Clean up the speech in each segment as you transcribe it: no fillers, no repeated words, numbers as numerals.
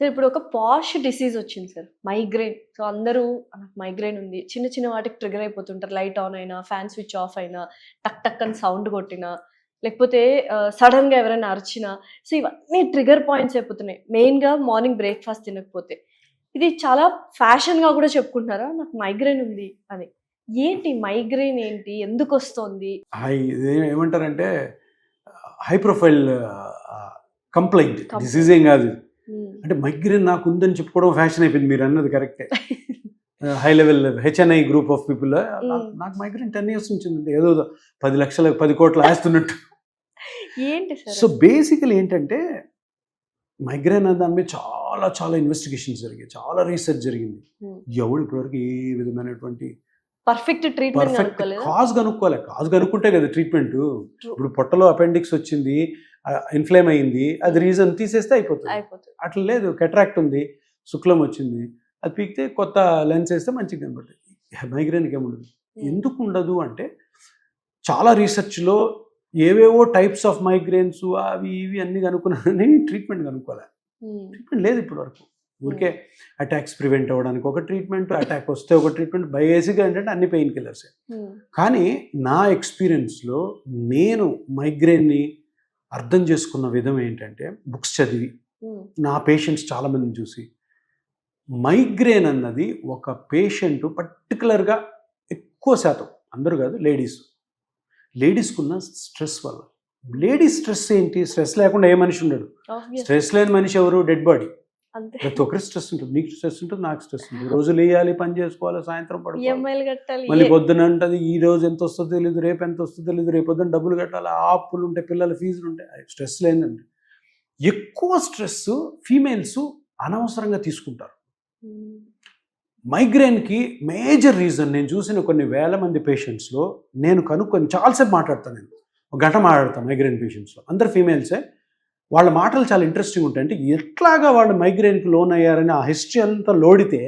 Sir ఇప్పుడు ఒక పాష్ disease వచ్చింది సార్, మైగ్రేన్. సో అందరూ నాకు మైగ్రేన్ ఉంది, చిన్న చిన్న వాటికి ట్రిగర్ అయిపోతుంటారు. లైట్ ఆన్ అయినా, ఫ్యాన్ స్విచ్ ఆఫ్ అయినా, టక్ టక్ అని సౌండ్ కొట్టినా, లేకపోతే సడన్గా ఎవరైనా అరిచినా, సో ఇవన్నీ ట్రిగర్ పాయింట్స్ అయిపోతున్నాయి. మెయిన్గా మార్నింగ్ బ్రేక్ఫాస్ట్ తినకపోతే. ఇది చాలా ఫ్యాషన్గా కూడా చెప్పుకుంటున్నారా, నాకు మైగ్రేన్ ఉంది అని. ఏంటి మైగ్రేన్, ఏంటి, ఎందుకు వస్తుంది? ఏమంటారంటే హై ప్రొఫైల్ కంప్లైంట్, డిసీజ్ ఏం కాదు. అంటే మైగ్రేన్ నాకు ఉందని చెప్పుకోవడం ఫ్యాషన్ అయిపోయింది. మీరు అన్నది కరెక్టే. High level HNI group of people నాకు మైగ్రేన్ 10 years నుంచి ఉంది, ఏదో 10 లక్షల 10 కోట్ల ఆస్తున్నట్టు. ఏంటి సార్? సో బేసికలీ ఏంటంటే మైగ్రేన్ అనే దాని మీద చాలా చాలా ఇన్వెస్టిగేషన్స్ జరిగాయి, చాలా రీసెర్చ్ జరిగింది. ఎవడు ఇప్పటివరకు ఏ విధమైనటువంటి పర్ఫెక్ట్ ట్రీట్మెంట్ కాజ్ కనుక్కోలే. కాజ్ కనుక్కుంటే కదా ట్రీట్మెంట్. ఇప్పుడు పొట్టలో అపెండిక్స్ వచ్చింది, ఇన్ఫ్లేమ్ అయింది, అది రీజన్ తీసేస్తే అయిపోతుంది. అట్లా లేదు. కెట్రాక్ట్ ఉంది, శుక్లం వచ్చింది, అది పీకితే కొత్త లెన్స్ వేస్తే మంచిగా కనబడుతుంది. మైగ్రేన్కి ఏముండదు. ఎందుకు ఉండదు అంటే చాలా రీసెర్చ్లో ఏవేవో టైప్స్ ఆఫ్ మైగ్రేన్స్ అవి ఇవి అన్ని కనుక్కున్నాను, ట్రీట్మెంట్ కనుక్కోలే. ట్రీట్మెంట్ లేదు ఇప్పటి వరకు. ఊరికే అటాక్స్ ప్రివెంట్ అవ్వడానికి ఒక ట్రీట్మెంట్, అటాక్ వస్తే ఒక ట్రీట్మెంట్. బేసిక్గా ఏంటంటే అన్ని పెయిన్ కిల్లర్సే. కానీ నా ఎక్స్పీరియన్స్లో నేను మైగ్రేన్ని అర్థం చేసుకున్న విధం ఏంటంటే, బుక్స్ చదివి నా పేషెంట్స్ చాలామందిని చూసి, మైగ్రేన్ అన్నది ఒక పేషెంట్ పర్టికులర్గా ఎక్కువ శాతం, అందరూ కాదు, లేడీస్కున్న స్ట్రెస్ వల్ల. లేడీస్ స్ట్రెస్ ఏంటి? స్ట్రెస్ లేకుండా ఏ మనిషి ఉండడు. స్ట్రెస్ లేని మనిషి ఎవరు? Dead body. ప్రతి ఒక్కరికి స్ట్రెస్ ఉంటుంది. నీకు స్ట్రెస్ ఉంటుంది, నాకు స్ట్రెస్ ఉంటుంది. రోజు లేయాలి, పని చేసుకోవాలి, సాయంత్రం పడుకోవాలి, మళ్ళీ పొద్దున ఉంటుంది. ఈ రోజు ఎంత వస్తుందో తెలియదు, రేపు ఎంత వస్తుందో తెలియదు, రేపు పొద్దున డబ్బులు కట్టాలి, ఆప్పులు ఉంటాయి, పిల్లల ఫీజులు ఉంటాయి. స్ట్రెస్ లేదండి. ఎక్కువ స్ట్రెస్ ఫీమేల్స్ అనవసరంగా తీసుకుంటారు. మైగ్రేన్కి మేజర్ రీజన్ నేను చూసిన కొన్ని వేల మంది పేషెంట్స్లో నేను కనుక్కొని చాలాసేపు మాట్లాడతాను. నేను ఒక గంట మాట్లాడతాను మైగ్రేన్ పేషెంట్స్లో. అందరు ఫీమేల్సే. వాళ్ళ మాటలు చాలా ఇంట్రెస్టింగ్ ఉంటాయి. అంటే ఎట్లాగా వాళ్ళు మైగ్రేన్కి లోన్ అయ్యారని ఆ హిస్టరీ అంతా లోడితే,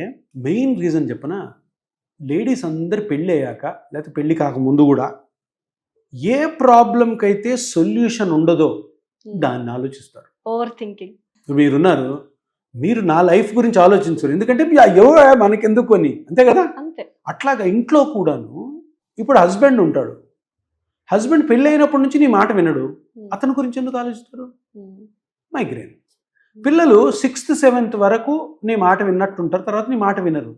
మెయిన్ రీజన్ చెప్పనా, లేడీస్ అందరు పెళ్ళి అయ్యాక లేకపోతే పెళ్ళి కాకముందు కూడా ఏ ప్రాబ్లంకి అయితే సొల్యూషన్ ఉండదో దాన్ని ఆలోచిస్తారు. Over thinking. మీరున్నారు, మీరు నా లైఫ్ గురించి ఆలోచించరు, ఎందుకంటే ఎవరు మనకెందుకు కొని, అంతే కదా. అట్లాగా ఇంట్లో కూడాను ఇప్పుడు హస్బెండ్ ఉంటాడు, హస్బెండ్ పెళ్ళి అయినప్పటి నుంచి నీ మాట వినడు, అతని గురించి ఎందుకు ఆలోచిస్తారు? మైగ్రేన్. పిల్లలు 6th 7th వరకు నీ మాట విన్నట్టుంటారు, తర్వాత నీ మాట వినరు.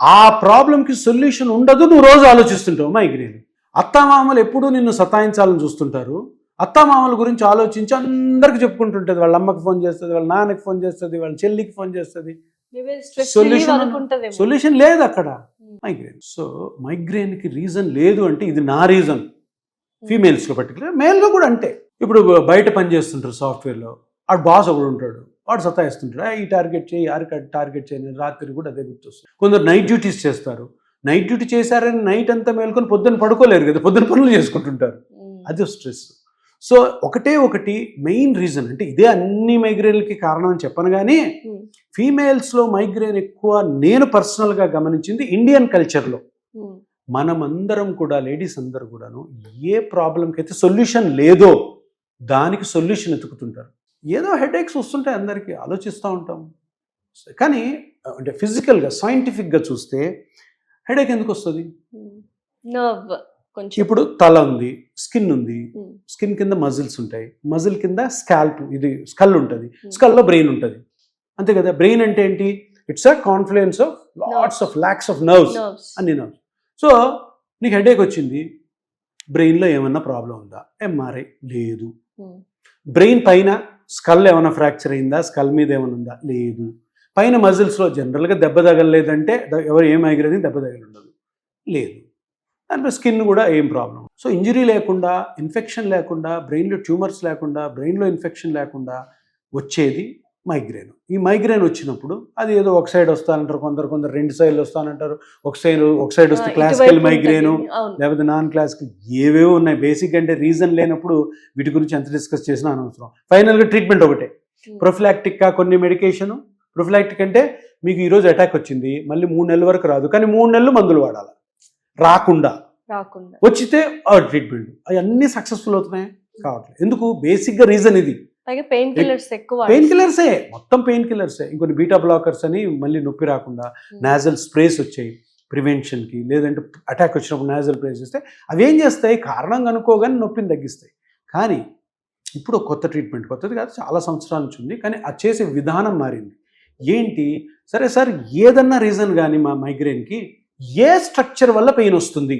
ఆ ప్రాబ్లంకి సొల్యూషన్ ఉండదు, నువ్వు రోజు ఆలోచిస్తుంటావు. మైగ్రేన్. అత్తామామలు ఎప్పుడూ నిన్ను సతాయించాలని చూస్తుంటారు. అత్తామామల గురించి ఆలోచించి అందరికి చెప్పుకుంటుంటుంది. వాళ్ళ అమ్మకి ఫోన్ చేస్తుంది, వాళ్ళ నాన్నకి ఫోన్ చేస్తుంది, వాళ్ళ చెల్లికి ఫోన్ చేస్తుంది. సొల్యూషన్ లేదు అక్కడ. మైగ్రేన్. సో మైగ్రేన్కి రీజన్ లేదు అంటే ఇది నా రీజన్. ఫీమేల్స్లో పర్టికులర్, మేల్గా కూడా అంటే. ఇప్పుడు బయట పని చేస్తుంటారు సాఫ్ట్వేర్లో, వాడు బాస్ ఒకడు ఉంటాడు, వాడు సతాయిస్తుంటాడు, ఈ టార్గెట్ చేయి, టార్గెట్ చేయని, రాత్రి కూడా అదే గుర్తొస్తుంది. కొందరు నైట్ డ్యూటీస్ చేస్తారు. నైట్ డ్యూటీ చేశారని నైట్ అంతా మేల్కొని పొద్దున్న పడుకోలేరు కదా, పొద్దున్న పనులు చేసుకుంటుంటారు. అది స్ట్రెస్. సో ఒకటి మెయిన్ రీజన్ అంటే ఇదే అన్ని మైగ్రేన్లకి కారణం అని చెప్పను. కానీ ఫీమేల్స్లో మైగ్రేన్ ఎక్కువ నేను పర్సనల్గా గమనించింది ఇండియన్ కల్చర్లో. మనమందరం కూడా, లేడీస్ అందరూ కూడాను ఏ ప్రాబ్లంకి అయితే సొల్యూషన్ లేదో దానికి సొల్యూషన్ ఎతుకుతుంటారు. ఏదో హెడేక్స్ వస్తుంటాయి అందరికీ, ఆలోచిస్తూ ఉంటాం. కానీ అంటే ఫిజికల్గా సైంటిఫిక్గా చూస్తే హెడేక్ ఎందుకు వస్తుంది? ఇప్పుడు తల ఉంది, స్కిన్ ఉంది, స్కిన్ కింద మజిల్స్ ఉంటాయి, మజిల్ కింద స్కాల్ప్, ఇది స్కల్ ఉంటుంది, స్కల్లో బ్రెయిన్ ఉంటుంది, అంతే కదా. బ్రెయిన్ అంటే ఏంటి? It's a confluence of lots of lakhs of nerves, అన్ని నర్వ్స్. సో నీకు హెడేక్ వచ్చింది, బ్రెయిన్లో ఏమన్నా ప్రాబ్లం ఉందా? ఎంఆర్ఐ లేదు. బ్రెయిన్ పైన స్కల్ ఏమైనా ఫ్రాక్చర్ అయిందా? స్కల్ మీద ఏమైనా ఉందా? లేదు. పైన మజిల్స్లో జనరల్గా దెబ్బ తగలలేదంటే, ఎవరు ఏం మైగ్రేన్ దెబ్బ తగిలి ఉండదు, లేదు. దాంట్లో స్కిన్ కూడా ఏం ప్రాబ్లం. సో ఇంజరీ లేకుండా, ఇన్ఫెక్షన్ లేకుండా, బ్రెయిన్లో ట్యూమర్స్ లేకుండా, బ్రెయిన్లో ఇన్ఫెక్షన్ లేకుండా వచ్చేది మైగ్రేన్. ఈ మైగ్రేన్ వచ్చినప్పుడు అది ఏదో ఒక సైడ్ వస్తానంటారు, కొందరు 2 సైడ్లు వస్తానంటారు. ఒక సైడ్ వస్తే క్లాసికల్ మైగ్రేను, లేకపోతే నాన్ క్లాసికల్, ఏవేవో ఉన్నాయి. బేసిక్ అంటే రీజన్ లేనప్పుడు వీటి గురించి ఎంత డిస్కస్ చేసినా అనవసరం. ఫైనల్గా ట్రీట్మెంట్ ఒకటే. ప్రొఫిలాక్టిక్గా కొన్ని మెడికేషను. ప్రొఫిలాక్టిక్ అంటే మీకు ఈరోజు అటాక్ వచ్చింది, మళ్ళీ 3 నెలల వరకు రాదు, కానీ 3 నెలలు మందులు వాడాలి. రాకుండా వచ్చితే ట్రీట్మెంట్. అవన్నీ సక్సెస్ఫుల్ అవుతున్నాయి కావట్లేదు. ఎందుకు? బేసిక్గా రీజన్ ఇది. పైగా పెయిన్ కిల్లర్స్ ఎక్కువ పెయిన్ కిల్లర్సే, మొత్తం పెయిన్ కిల్లర్సే. ఇంకొన్ని బీటా బ్లాకర్స్ అని మళ్ళీ నొప్పి రాకుండా నాజల్ స్ప్రేస్ వచ్చాయి ప్రివెన్షన్కి, లేదంటే అటాక్ వచ్చినప్పుడు నాజల్ స్ప్రేస్ ఇస్తే అవి ఏం చేస్తాయి, కారణం కనుక్కోగానే నొప్పిని తగ్గిస్తాయి. కానీ ఇప్పుడు ఒక కొత్త ట్రీట్మెంట్, కొత్తది కాదు చాలా సంవత్సరాల నుంచి ఉంది, కానీ అది చేసే విధానం మారింది. ఏంటి, సరే సార్ ఏదన్నా రీజన్ కానీ మా మైగ్రేన్కి ఏ స్ట్రక్చర్ వల్ల పెయిన్ వస్తుంది,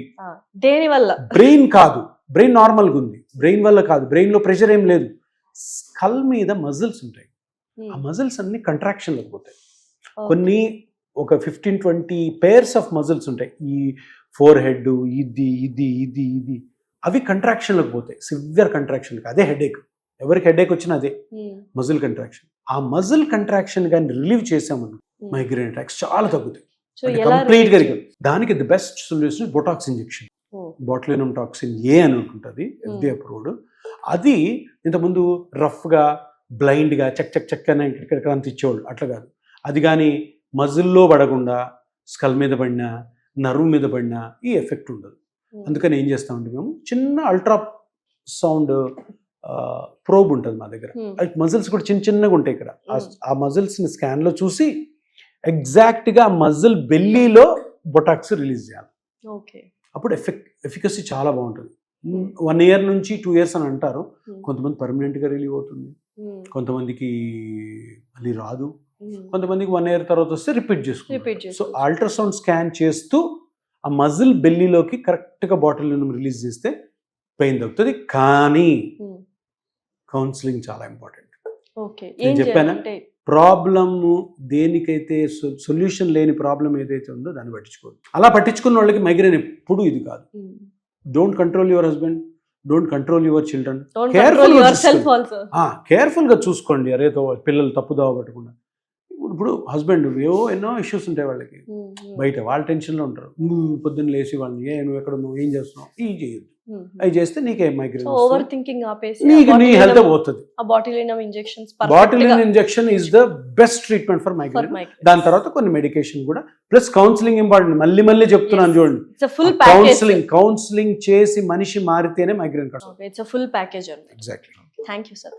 దేని వల్ల, బ్రెయిన్ కాదు, బ్రెయిన్ నార్మల్గా ఉంది, బ్రెయిన్ వల్ల కాదు, బ్రెయిన్లో ప్రెషర్ ఏం లేదు, స్కల్ మీద మజిల్స్ ఉంటాయి, ఆ మజిల్స్ అన్ని కంట్రాక్షన్లోకి పోతాయి. కొన్ని ఒక 15-20 pairs ఆఫ్ మజిల్స్ ఉంటాయి, ఈ ఫోర్ హెడ్, ఇది ఇది ఇది ఇది, అవి కంట్రాక్షన్లోకి పోతాయి, సివియర్ కంట్రాక్షన్కి. అదే హెడేక్, ఎవరికి హెడేక్ వచ్చినా అదే మజిల్ కంట్రాక్షన్. ఆ మజిల్ కంట్రాక్షన్ కానీ రిలీవ్ చేసామని మైగ్రేన్ అటాక్స్ చాలా తగ్గుతాయి కంప్లీట్గా. దానికి the best solution botox injection, botulinum toxin A అని ఉంటుంది, FDA అప్రూవ్డ్. అది ఇంతకుముందు రఫ్గా బ్లైండ్గా చెక్ చెక్ చెక్ అని ఇక్కడ అంత ఇచ్చేవాళ్ళు, అట్లా కాదు. అది కానీ మజిల్లో పడకుండా స్కల్ మీద పడినా, నర్వ్ మీద పడినా ఈ ఎఫెక్ట్ ఉండదు. అందుకని ఏం చేస్తామంటే మేము చిన్న అల్ట్రా సౌండ్ ప్రోబ్ ఉంటుంది మా దగ్గర, అది మజిల్స్ కూడా చిన్న చిన్నగా ఉంటాయి ఇక్కడ. ఆ మజిల్స్ని స్కాన్లో చూసి ఎగ్జాక్ట్గా మజిల్ బెల్లీలో బొటాక్స్ రిలీజ్ చేయాలి. అప్పుడు ఎఫికసీ చాలా బాగుంటుంది. 1 year నుంచి 2 years అని అంటారు, కొంతమంది పర్మనెంట్గా రిలీవ్ అవుతుంది, కొంతమందికి మళ్ళీ రాదు, కొంతమందికి 1 year తర్వాత వస్తే రిపీట్ చేసుకుంటారు. సో అల్ట్రాసౌండ్ స్కాన్ చేస్తూ ఆ మజిల్ బెల్లీలోకి కరెక్ట్గా బాటిల్ రిలీజ్ చేస్తే పెయిన్ తగ్గుతుంది. కానీ కౌన్సిలింగ్ చాలా ఇంపార్టెంట్. నేను చెప్పాను, ప్రాబ్లమ్ దేనికైతే సొల్యూషన్ లేని ప్రాబ్లం ఏదైతే ఉందో దాన్ని పట్టించుకోదు. అలా పట్టించుకున్న వాళ్ళకి మైగ్రేన్ ఎప్పుడు ఇది కాదు. Don't control your husband, don't control your children, కేర్ఫుల్గా చూసుకోండి. అరే పిల్లలు తప్పుదావ పట్టకుండా. ఇప్పుడు హస్బెండ్ ఎన్నో ఇష్యూస్ ఉంటాయి వాళ్ళకి బయట, వాళ్ళ టెన్షన్లో ఉంటారు. నువ్వు పొద్దున్న లేచి వాళ్ళని నువ్వు ఎక్కడ నువ్వు ఏం చేస్తున్నావు, ఇవి చేయొద్దు, అవి చేస్తే నీకేం మైగ్రేన్, ఓవర్ థింకింగ్ ఆపేసి నీ హెల్త్ పోతుంది. Botulinum injection is the best treatment for migraine. దాని తర్వాత కొన్ని మెడికేషన్ కూడా, ప్లస్ కౌన్సిలింగ్ ఇంపార్టెంట్. మళ్ళీ చెప్తున్నాను చూడండి, కౌన్సిలింగ్ చేసి మనిషి మారితేనే migraine. It's full package. Exactly. Thank you sir.